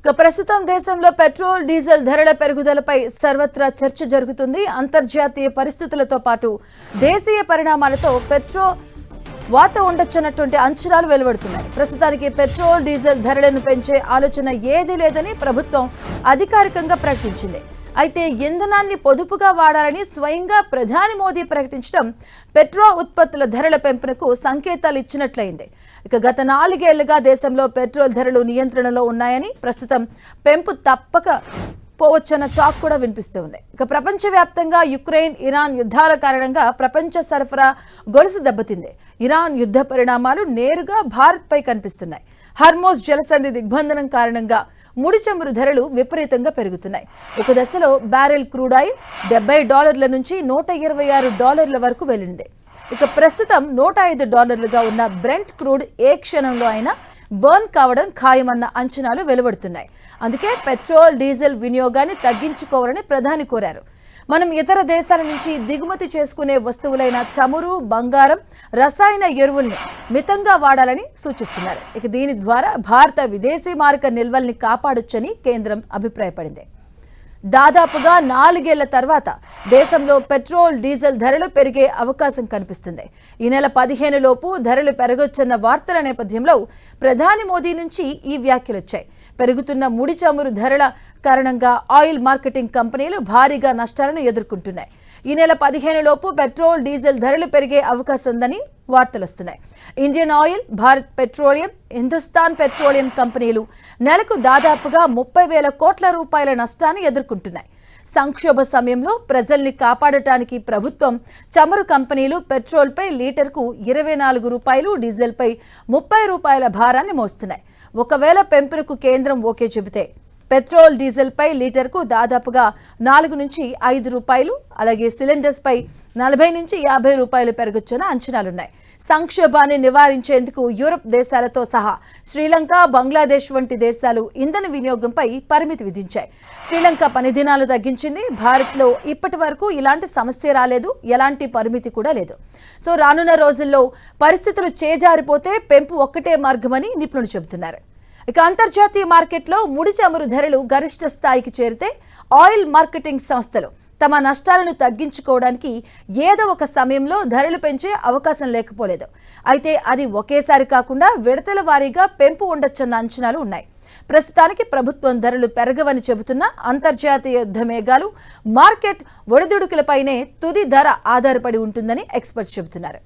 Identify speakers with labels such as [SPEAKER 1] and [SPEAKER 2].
[SPEAKER 1] ప్రస్తుతం దేశంలో petrol diesel ధరల పెరుగుదలపై సర్వత్రా చర్చ జరుగుతుంది. అంతర్జాతీయ పరిస్థితులతో పాటు దేశీయ పరిణామాలతో పెట్రోల్ వాత ఉండొచ్చన్నటువంటి అంచనాలు వెలువడుతున్నాయి. ప్రస్తుతానికి పెట్రోల్ డీజిల్ ధరలను పెంచే ఆలోచన ఏదీ లేదని ప్రభుత్వం అధికారికంగా ప్రకటించింది. అయితే ఇంధనాన్ని పొదుపుగా వాడాలని స్వయంగా ప్రధాని మోదీ ప్రకటించడం పెట్రోల్ ఉత్పత్తుల ధరల పెంపునకు సంకేతాలు ఇచ్చినట్లయింది. గత 4 ఏళ్లుగా దేశంలో పెట్రోల్ ధరలు నియంత్రణలో ఉన్నాయని, ప్రస్తుతం పెంపు తప్పక పోవచ్చన్న టాక్ కూడా వినిపిస్తుంది. ప్రపంచవ్యాప్తంగా యుక్రెయిన్ ఇరాన్ యుద్ధాల కారణంగా ప్రపంచ సరఫరా గొలుసు దెబ్బతింది. ఇరాన్ యుద్ధ పరిణామాలు నేరుగా భారత్పై కనిపిస్తున్నాయి. హార్మోజ్ జలసంధి దిగ్బంధనం కారణంగా ముడి చమురు ధరలు విపరీతంగా పెరుగుతున్నాయి. ఒక దశలో బ్యారెల్ క్రూడ్ ఆయిల్ $70 నుంచి $126 వరకు వెళ్ళింది. ప్రస్తుతం $105గా ఉన్న బ్రెంట్ క్రూడ్ ఏ క్షణంలో అయినా బర్న్ కావడం ఖాయమన్న అంచనాలు వెలువడుతున్నాయి. అందుకే పెట్రోల్ డీజిల్ వినియోగాన్ని తగ్గించుకోవాలని ప్రధాని కోరారు. మనం ఇతర దేశాల నుంచి దిగుమతి చేసుకునే వస్తువులైన చమురు, బంగారం, రసాయన ఎరువుల్ని మితంగా వాడాలని సూచిస్తున్నారు. దీని ద్వారా భారత విదేశీ మారక నిల్వల్ని కాపాడొచ్చని కేంద్రం అభిప్రాయపడింది. దాదాపుగా 4 ఏళ్ల తర్వాత దేశంలో పెట్రోల్ డీజిల్ ధరలు పెరిగే అవకాశం కనిపిస్తుంది. ఈ నెల 15 లోపు ధరలు పెరగొచ్చన్న వార్తల నేపథ్యంలో ప్రధాని మోదీ నుంచి ఈ వ్యాఖ్యలొచ్చాయి. పెరుగుతున్న ముడి చమురు ధరల కారణంగా ఆయిల్ మార్కెటింగ్ కంపెనీలు భారీగా నష్టాలను ఎదుర్కొంటున్నాయి. ఈ నెల 15 లోపు పెట్రోల్ డీజిల్ ధరలు పెరిగే అవకాశం ఉందని వార్తలు వస్తున్నాయి. Indian oil, Bharat petroleum, Hindustan petroleum కంపెనీలు నెలకు దాదాపుగా 30,000 కోట్ల రూపాయల నష్టాన్ని ఎదుర్కొంటున్నాయి. సంక్షోభ సమయంలో ప్రజల్ని కాపాడటానికి ప్రభుత్వం చమురు కంపెనీలు పెట్రోల్పై లీటర్కు $24, డీజిల్పై $30 భారాన్ని మోస్తున్నాయి. ఒకవేళ పెంపునకు కేంద్రం ఓకే చెబితే పెట్రోల్ డీజిల్పై లీటర్కు దాదాపుగా $4 నుంచి $5, అలాగే సిలిండర్స్పై $40 నుంచి $50 పెరగొచ్చని అంచనాలున్నాయి. సంక్షోభాన్ని నివారించేందుకు యూరప్ దేశాలతో సహా శ్రీలంక, బంగ్లాదేశ్ వంటి దేశాలు ఇంధన వినియోగంపై పరిమితి విధించాయి. శ్రీలంక పని దినాలు తగ్గించింది. భారత్లో ఇప్పటి వరకు ఇలాంటి సమస్య రాలేదు, ఎలాంటి పరిమితి కూడా లేదు. సో రానున్న రోజుల్లో పరిస్థితులు చేజారిపోతే పెంపు ఒక్కటే మార్గమని నిపుణులు చెబుతున్నారు. అంతర్జాతీయ మార్కెట్లో ముడి చమురు ధరలు గరిష్ట స్థాయికి చేరితే ఆయిల్ మార్కెటింగ్ సంస్థలు తమ నష్టాలను తగ్గించుకోవడానికి ఏదో ఒక సమయంలో ధరలు పెంచే అవకాశం లేకపోలేదు. అయితే అది ఒకేసారి కాకుండా విడతల వారీగా పెంపు ఉండొచ్చన్న అంచనాలు ఉన్నాయి. ప్రస్తుతానికి ప్రభుత్వం ధరలు పెరగవని చెబుతున్న అంతర్జాతీయ యుద్ధ మేఘాలు మార్కెట్ ఒడిదుడుకులపైనే తుది ధర ఆధారపడి ఉంటుందని ఎక్స్పర్ట్స్ చెబుతున్నారు.